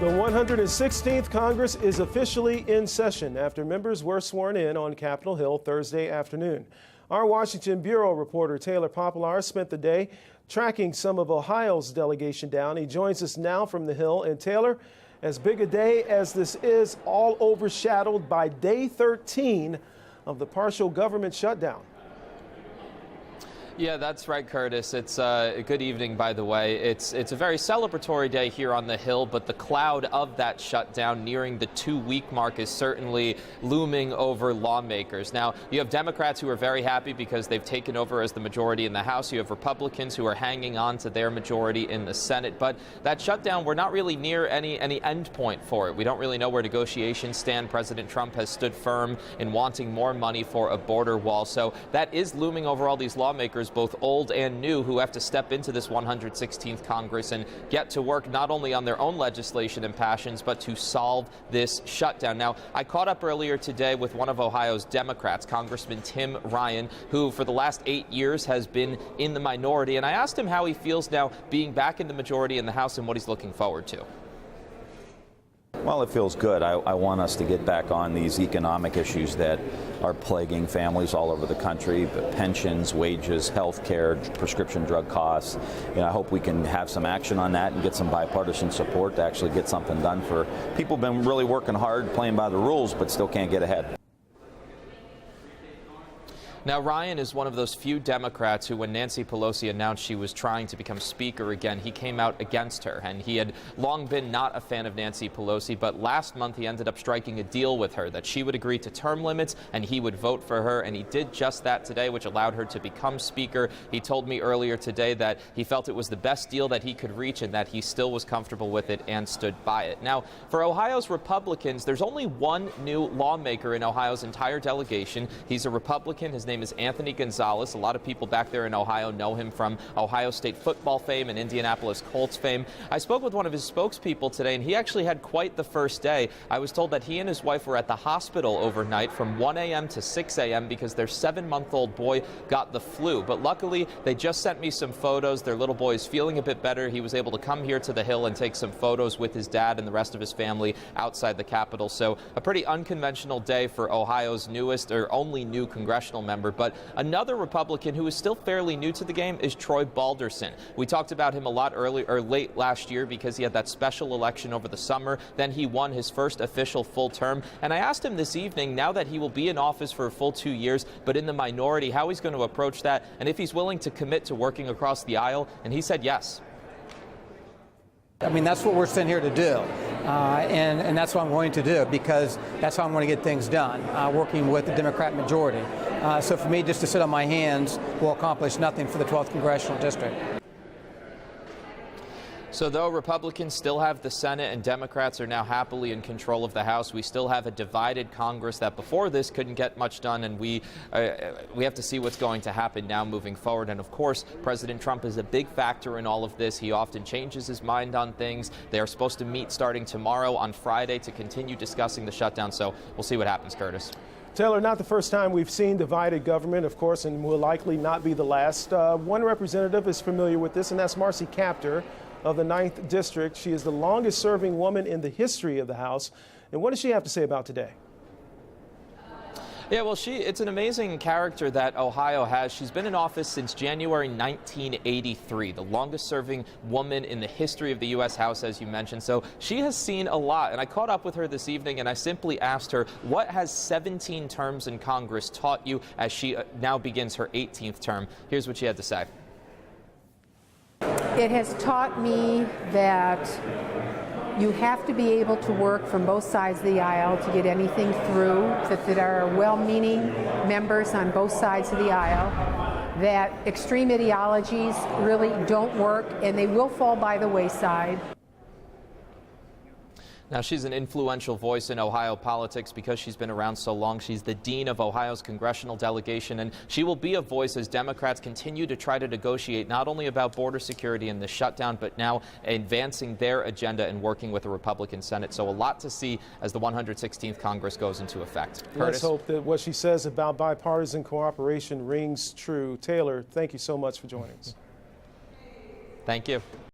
The 116th Congress is officially in session after members were sworn in on Capitol Hill Thursday afternoon. Our Washington Bureau reporter Taylor Popielarz spent the day tracking some of Ohio's delegation down. He joins us now from the Hill. And Taylor, as big a day as this is, all overshadowed by day 13 of the partial government shutdown. Yeah, that's right, Curtis. It's a good evening, by the way. It's a very celebratory day here on the Hill, but the cloud of that shutdown nearing the 2-week mark is certainly looming over lawmakers. Now, you have Democrats who are very happy because they've taken over as the majority in the House. You have Republicans who are hanging on to their majority in the Senate. But that shutdown, we're not really near any end point for it. We don't really know where negotiations stand. President Trump has stood firm in wanting more money for a border wall. So that is looming over all these lawmakers, both old and new, who have to step into this 116th Congress and get to work not only on their own legislation and passions, but to solve this shutdown. Now, I caught up earlier today with one of Ohio's Democrats, Congressman Tim Ryan, who for the last 8 years has been in the minority, and I asked him how he feels now being back in the majority in the House and what he's looking forward to. Well, it feels good. I want us to get back on these economic issues that are plaguing families all over the country: pensions, wages, health care, prescription drug costs. I hope we can have some action on that and get some bipartisan support to actually get something done for people who've been really working hard, playing by the rules, but still can't get ahead. Now, Ryan is one of those few Democrats who, when Nancy Pelosi announced she was trying to become Speaker again, he came out against her. And he had long been not a fan of Nancy Pelosi, but last month he ended up striking a deal with her that she would agree to term limits and he would vote for her. And he did just that today, which allowed her to become Speaker. He told me earlier today that he felt it was the best deal that he could reach and that he still was comfortable with it and stood by it. Now, for Ohio's Republicans, there's only one new lawmaker in Ohio's entire delegation. He's a Republican. His name is Anthony Gonzalez. A lot of people back there in Ohio know him from Ohio State football fame and Indianapolis Colts fame. I spoke with one of his spokespeople today, and he actually had quite the first day. I was told that he and his wife were at the hospital overnight from 1 a.m. to 6 a.m. because their 7-month-old boy got the flu. But luckily, they just sent me some photos. Their little boy is feeling a bit better. He was able to come here to the Hill and take some photos with his dad and the rest of his family outside the Capitol. So a pretty unconventional day for Ohio's newest or only new congressional member. But another Republican who is still fairly new to the game is Troy Balderson. We talked about him a lot late last year because he had that special election over the summer. Then he won his first official full term. And I asked him this evening, now that he will be in office for a full 2 years, but in the minority, how he's going to approach that and if he's willing to commit to working across the aisle. And he said yes. I mean, that's what we're sitting here to do, and that's what I'm going to do, because that's how I'm going to get things done, working with the Democrat majority. So for me, just to sit on my hands will accomplish nothing for the 12th Congressional District. So though Republicans still have the Senate and Democrats are now happily in control of the House, we still have a divided Congress that before this couldn't get much done, and we have to see what's going to happen now moving forward. And of course, President Trump is a big factor in all of this. He often changes his mind on things. They are supposed to meet starting tomorrow on Friday to continue discussing the shutdown, so we'll see what happens, Curtis. Taylor, not the first time we've seen divided government, of course, and will likely not be the last. One representative is familiar with this, and that's Marcy Kaptur of the 9th District. She is the longest-serving woman in the history of the House. And what does she have to say about today? Yeah, well, it's an amazing character that Ohio has. She's been in office since January 1983, the longest-serving woman in the history of the U.S. House, as you mentioned. So she has seen a lot. And I caught up with her this evening, and I simply asked her, what has 17 terms in Congress taught you as she now begins her 18th term? Here's what she had to say. It has taught me that you have to be able to work from both sides of the aisle to get anything through, that there are well-meaning members on both sides of the aisle, that extreme ideologies really don't work and they will fall by the wayside. Now, she's an influential voice in Ohio politics because she's been around so long. She's the dean of Ohio's congressional delegation, and she will be a voice as Democrats continue to try to negotiate not only about border security and the shutdown, but now advancing their agenda and working with the Republican Senate. So a lot to see as the 116th Congress goes into effect. Curtis? Let's hope that what she says about bipartisan cooperation rings true. Taylor, thank you so much for joining us. Thank you.